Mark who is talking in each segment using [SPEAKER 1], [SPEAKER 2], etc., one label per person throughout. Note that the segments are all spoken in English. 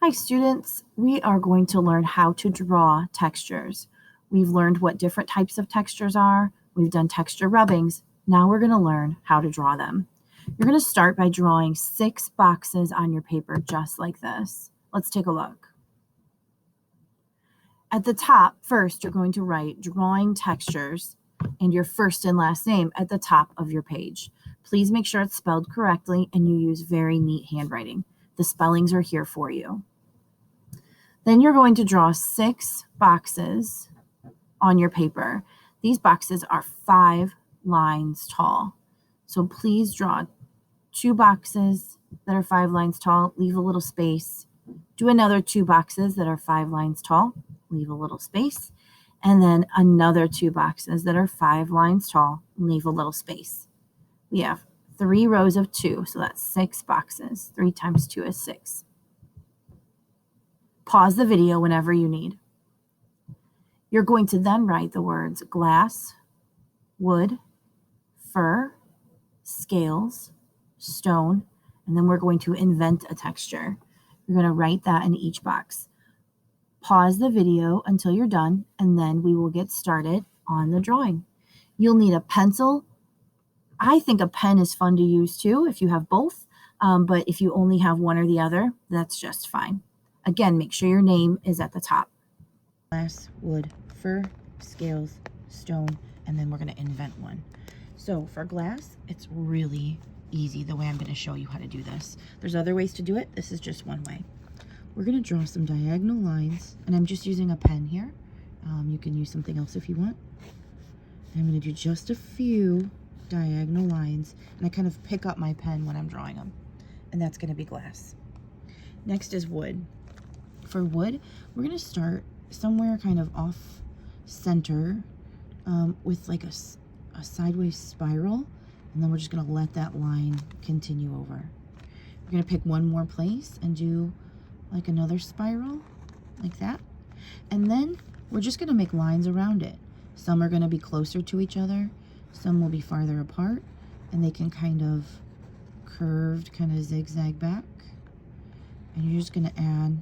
[SPEAKER 1] Hi students, we are going to learn how to draw textures. We've learned what different types of textures are. We've done texture rubbings. Now we're going to learn how to draw them. You're going to start by drawing 6 boxes on your paper just like this. Let's take a look. At the top, first you're going to write drawing textures and your first and last name at the top of your page. Please make sure it's spelled correctly and you use very neat handwriting. The spellings are here for you. Then you're going to draw 6 boxes on your paper. These boxes are 5 lines tall. So please draw 2 boxes that are 5 lines tall, leave a little space. Do another 2 boxes that are 5 lines tall, leave a little space. And then another 2 boxes that are 5 lines tall, leave a little space. We have 3 rows of 2, so that's 6 boxes. 3 times 2 is 6. Pause the video whenever you need. You're going to then write the words glass, wood, fur, scales, stone, and then we're going to invent a texture. You're going to write that in each box. Pause the video until you're done, and then we will get started on the drawing. You'll need a pencil. I think a pen is fun to use too if you have both, but if you only have one or the other, that's just fine. Again, make sure your name is at the top. Glass, wood, fur, scales, stone, and then we're going to invent one. So for glass, it's really easy the way I'm going to show you how to do this. There's other ways to do it. This is just one way. We're going to draw some diagonal lines, and I'm just using a pen here. You can use something else if you want. I'm going to do just a few diagonal lines, and I kind of pick up my pen when I'm drawing them, and that's going to be glass. Next is wood. For wood, we're going to start somewhere kind of off center with like a sideways spiral, and then we're just going to let that line continue over. We're going to pick one more place and do like another spiral like that, and then we're just going to make lines around it. Some are going to be closer to each other, some will be farther apart, and they can kind of curved, kind of zigzag back, and you're just going to add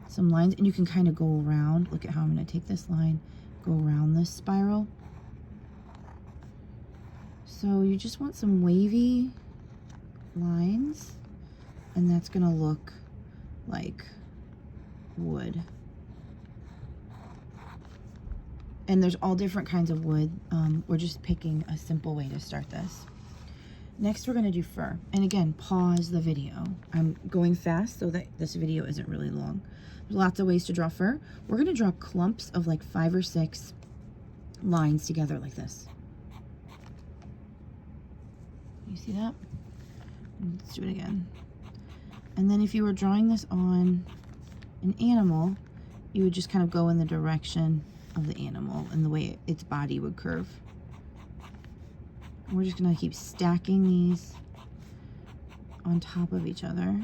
[SPEAKER 1] some lines, and you can kind of go around. Look at how I'm going to take this line, go around this spiral. So you just want some wavy lines, and that's going to look like wood. And there's all different kinds of wood. We're just picking a simple way to start this. Next, we're going to do fur. And again, pause the video. I'm going fast so that this video isn't really long. There's lots of ways to draw fur. We're going to draw clumps of like 5 or 6 lines together like this. You see that? Let's do it again. And then if you were drawing this on an animal, you would just kind of go in the direction of the animal and the way its body would curve. And we're just going to keep stacking these on top of each other.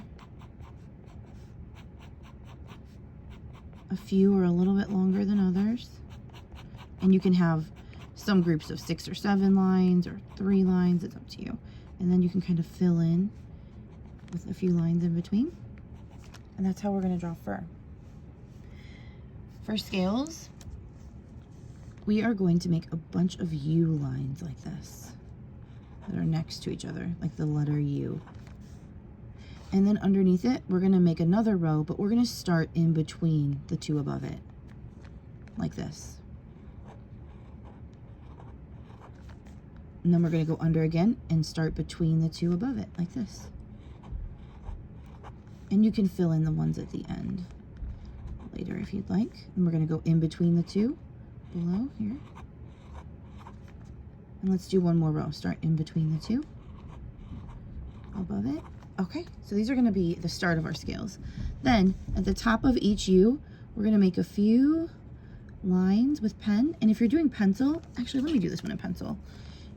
[SPEAKER 1] A few are a little bit longer than others, and you can have some groups of 6 or 7 lines or 3 lines. It's up to you. And then you can kind of fill in with a few lines in between, and that's how we're going to draw fur. For scales, we are going to make a bunch of U lines like this that are next to each other, like the letter U. And then underneath it, we're going to make another row, but we're going to start in between the 2 above it, like this. And then we're going to go under again and start between the 2 above it, like this. And you can fill in the ones at the end later if you'd like. And we're going to go in between the 2 below here. And let's do one more row. Start in between the 2 above it. Okay, so these are going to be the start of our scales. Then at the top of each U, we're going to make a few lines with pen. And if you're doing pencil, actually let me do this one in pencil.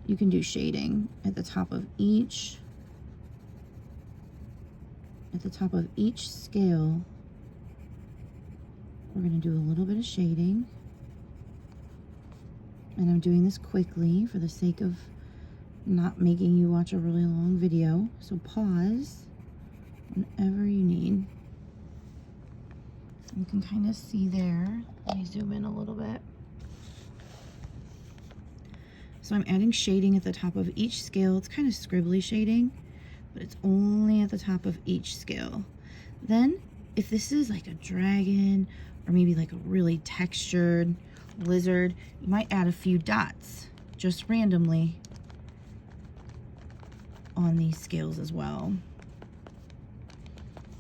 [SPEAKER 1] You can do shading at the top of each scale. We're going to do a little bit of shading. And I'm doing this quickly for the sake of not making you watch a really long video. So pause whenever you need. You can kind of see there. Let me zoom in a little bit. So I'm adding shading at the top of each scale. It's kind of scribbly shading, but it's only at the top of each scale. Then, if this is like a dragon, or maybe like a really textured lizard, you might add a few dots just randomly on these scales as well.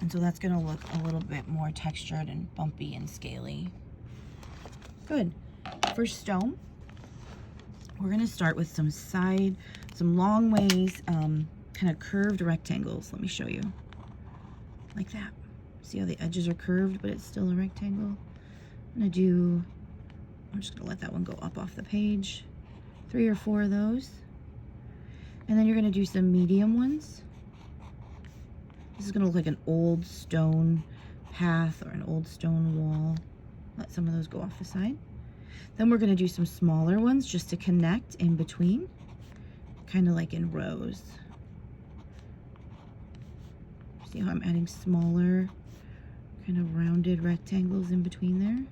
[SPEAKER 1] And so that's going to look a little bit more textured and bumpy and scaly. Good. For stone, we're going to start with some long ways, kind of curved rectangles. Let me show you. Like that. See how the edges are curved, but it's still a rectangle? I'm just going to let that one go up off the page. 3 or 4 of those. And then you're going to do some medium ones. This is going to look like an old stone path or an old stone wall. Let some of those go off the side. Then we're going to do some smaller ones just to connect in between, kind of like in rows. See how I'm adding smaller, kind of rounded rectangles in between there?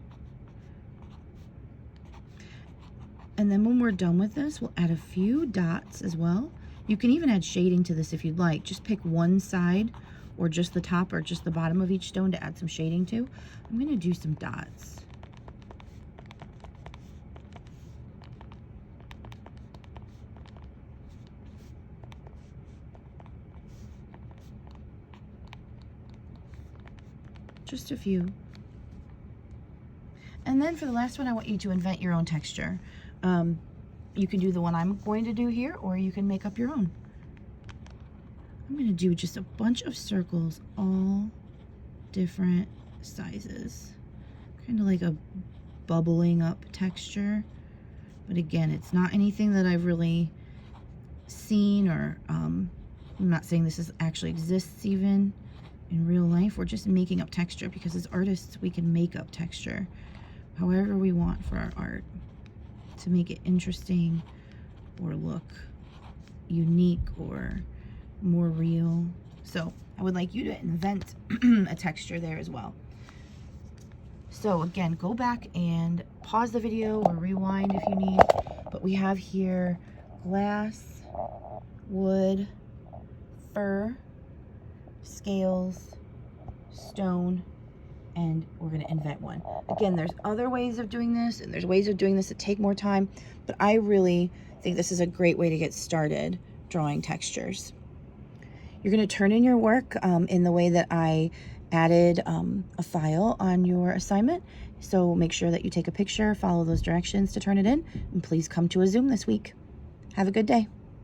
[SPEAKER 1] And then when we're done with this, we'll add a few dots as well. You can even add shading to this if you'd like. Just pick one side or just the top or just the bottom of each stone to add some shading to. I'm going to do some dots. Just a few. And then for the last one, I want you to invent your own texture. You can do the one I'm going to do here, or you can make up your own. I'm going to do just a bunch of circles, all different sizes. Kind of like a bubbling up texture. But again, it's not anything that I've really seen, or I'm not saying this actually exists even in real life. We're just making up texture because as artists, we can make up texture however we want for our art to make it interesting or look unique or more real. So I would like you to invent a texture there as well. So again, go back and pause the video or rewind if you need. But we have here glass, wood, fur, scales, stone, and we're going to invent one. Again, there's other ways of doing this, and there's ways of doing this that take more time, but I really think this is a great way to get started drawing textures. You're going to turn in your work in the way that I added a file on your assignment. So make sure that you take a picture, follow those directions to turn it in, and please come to a Zoom this week. Have a good day.